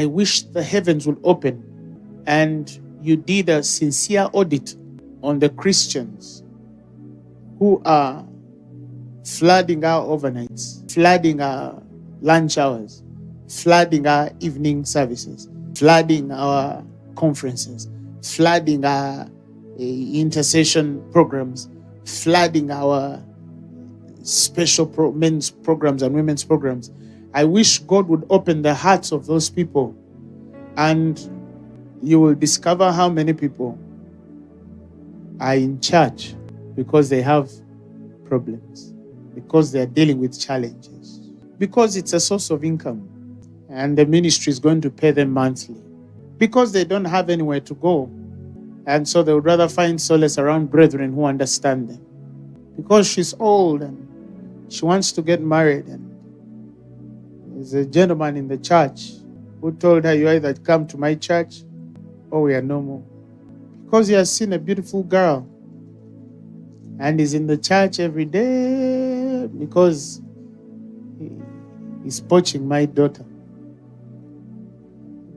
I wish the heavens would open and you did a sincere audit on the Christians who are flooding our overnights, flooding our lunch hours, flooding our evening services, flooding our conferences, flooding our intercession programs, flooding our special men's programs and women's programs. I wish God would open the hearts of those people, and you will discover how many people are in church because they have problems, because they are dealing with challenges, because it's a source of income and the ministry is going to pay them monthly, because they don't have anywhere to go, and so they would rather find solace around brethren who understand them, because she's old and she wants to get married, and there's a gentleman in the church who told her, you either come to my church or we are no more, because he has seen a beautiful girl and is in the church every day because he's poaching my daughter,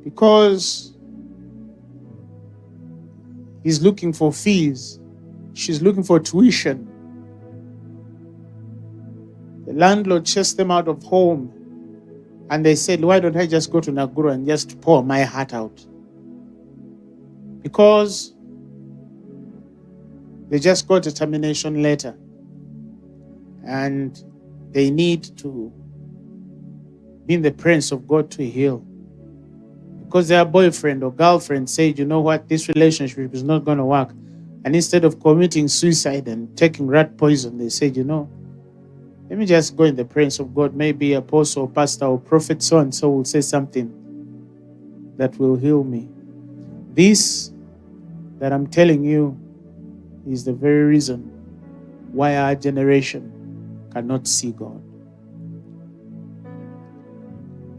because he's looking for fees, she's looking for tuition. The landlord chased them out of home, and they said, why don't I just go to Nakuru and just pour my heart out? Because they just got a termination letter and they need to be in the presence of God to heal. Because their boyfriend or girlfriend said, you know what, this relationship is not going to work. And instead of committing suicide and taking rat poison, they said, you know, let me just go in the presence of God. Maybe apostle, pastor, or prophet so-and-so will say something that will heal me. This that I'm telling you is the very reason why our generation cannot see God.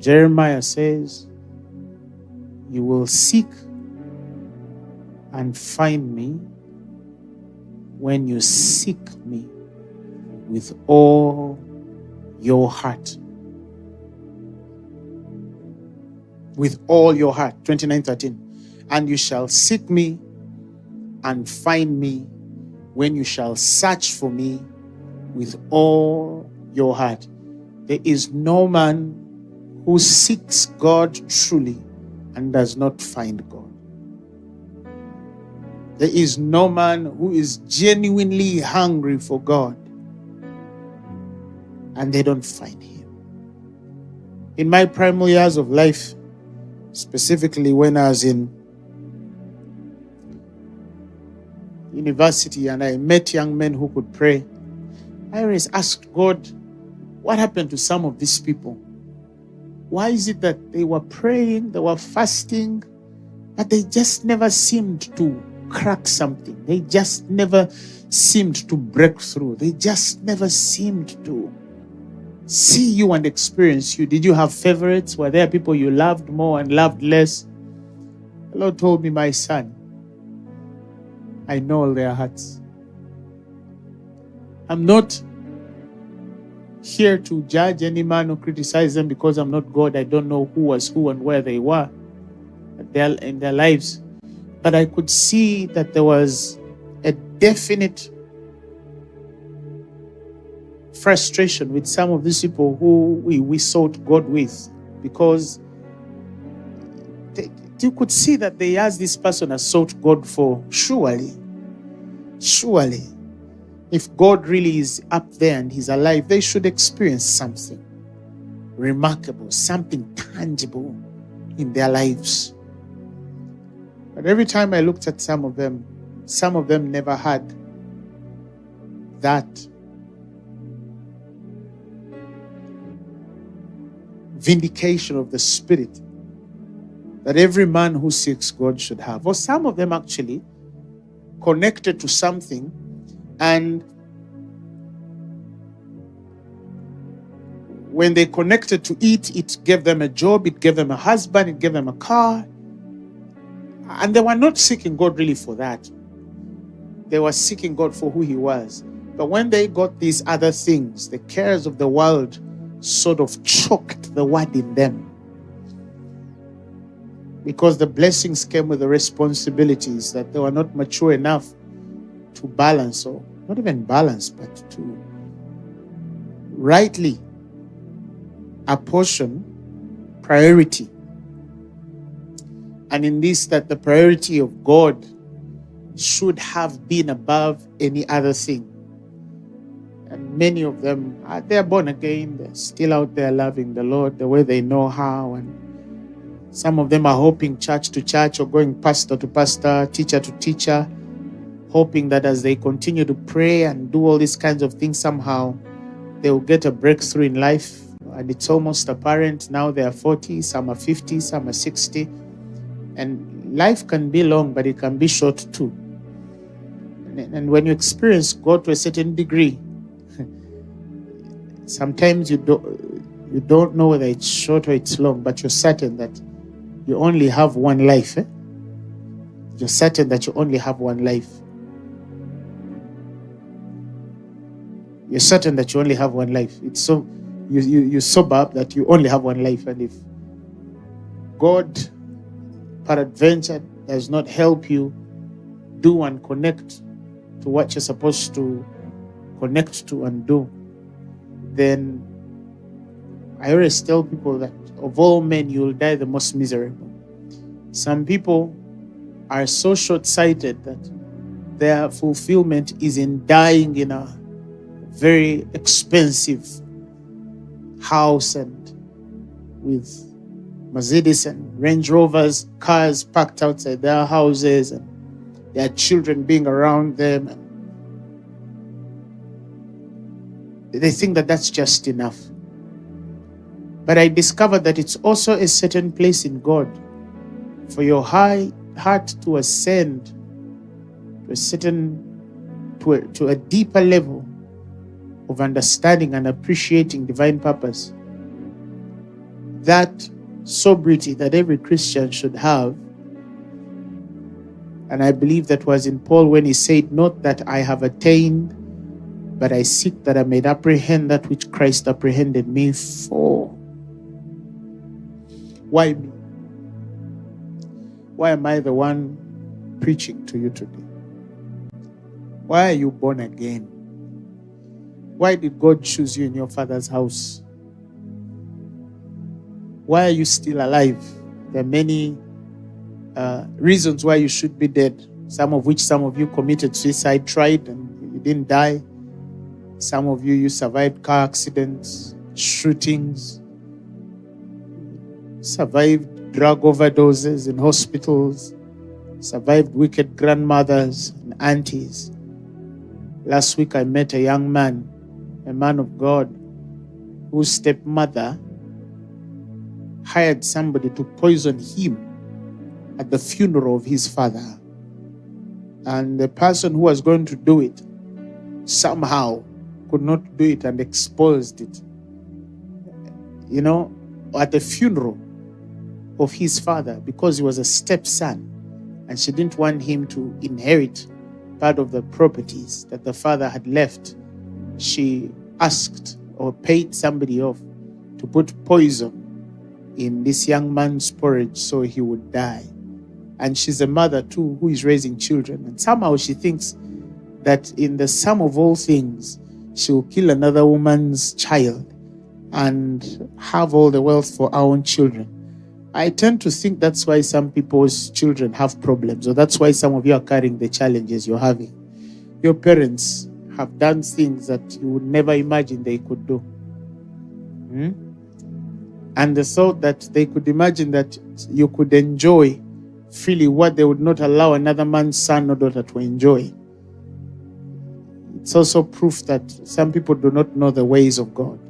Jeremiah says, you will seek and find me when you seek me with all your heart. With all your heart. 29:13. And you shall seek me and find me when you shall search for me with all your heart. There is no man who seeks God truly and does not find God. There is no man who is genuinely hungry for God and they don't find him. In my primal years of life, specifically when I was in university and I met young men who could pray, I always asked God, what happened to some of these people? Why is it that they were praying, they were fasting, but they just never seemed to crack something? They just never seemed to break through. They just never seemed to see you and experience you. Did you have favorites? Were there people you loved more and loved less? The Lord told me, my son, I know all their hearts. I'm not here to judge any man or criticize them because I'm not God. I don't know who was who and where they were in their lives. But I could see that there was a definite frustration with some of these people who we sought God with, because you could see that they asked this person has sought God for. Surely, if God really is up there and he's alive, they should experience something remarkable, something tangible in their lives. But every time I looked at some of them never had that vindication of the Spirit that every man who seeks God should have. Or some of them actually connected to something, and when they connected to it, it gave them a job, it gave them a husband, it gave them a car. And they were not seeking God really for that. They were seeking God for who he was. But when they got these other things, the cares of the world sort of choked the word in them. because the blessings came with the responsibilities that they were not mature enough to balance, or not even balance, but to rightly apportion priority. And in this, that the priority of God should have been above any other thing. And many of them, they're born again, they're still out there loving the Lord the way they know how. And some of them are hopping church to church or going pastor to pastor, teacher to teacher, hoping that as they continue to pray and do all these kinds of things, somehow they will get a breakthrough in life. And it's almost apparent now they are 40, some are 50, some are 60. And life can be long, but it can be short too. And when you experience God to a certain degree, sometimes you don't know whether it's short or it's long, but you're certain that you only have one life. You're certain that you only have one life. You're certain that you only have one life. It's so you sober up that you only have one life. And if God, peradventure, does not help you do and connect to what you're supposed to connect to and do, then I always tell people that of all men, you will die the most miserable. Some people are so short-sighted that their fulfillment is in dying in a very expensive house and with Mercedes and Range Rovers, cars parked outside their houses, and their children being around them. They think that that's just enough. But I discovered that it's also a certain place in God for your heart to ascend to a deeper level of understanding and appreciating divine purpose. That sobriety that every Christian should have. And I believe that was in Paul when he said, "Not that I have attained, but I seek that I may apprehend that which Christ apprehended me for." Why me? Why am I the one preaching to you today? Why are you born again? Why did God choose you in your father's house? Why are you still alive? There are many reasons why you should be dead, some of you committed suicide, tried, and you didn't die. Some of you survived car accidents, shootings, survived drug overdoses in hospitals, survived wicked grandmothers and aunties. Last week I met a young man, a man of God, whose stepmother hired somebody to poison him at the funeral of his father. And the person who was going to do it somehow could not do it and exposed it. At the funeral of his father, because he was a stepson, and she didn't want him to inherit part of the properties that the father had left, she asked or paid somebody off to put poison in this young man's porridge so he would die. And she's a mother too who is raising children. And somehow she thinks that in the sum of all things, she will kill another woman's child and have all the wealth for our own children. I tend to think that's why some people's children have problems, or that's why some of you are carrying the challenges you're having. Your parents have done things that you would never imagine they could do. And the thought that they could imagine that you could enjoy freely what they would not allow another man's son or daughter to enjoy. It's also proof that some people do not know the ways of God,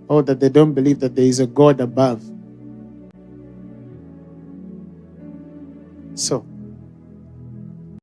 or that they don't believe that there is a God above. So,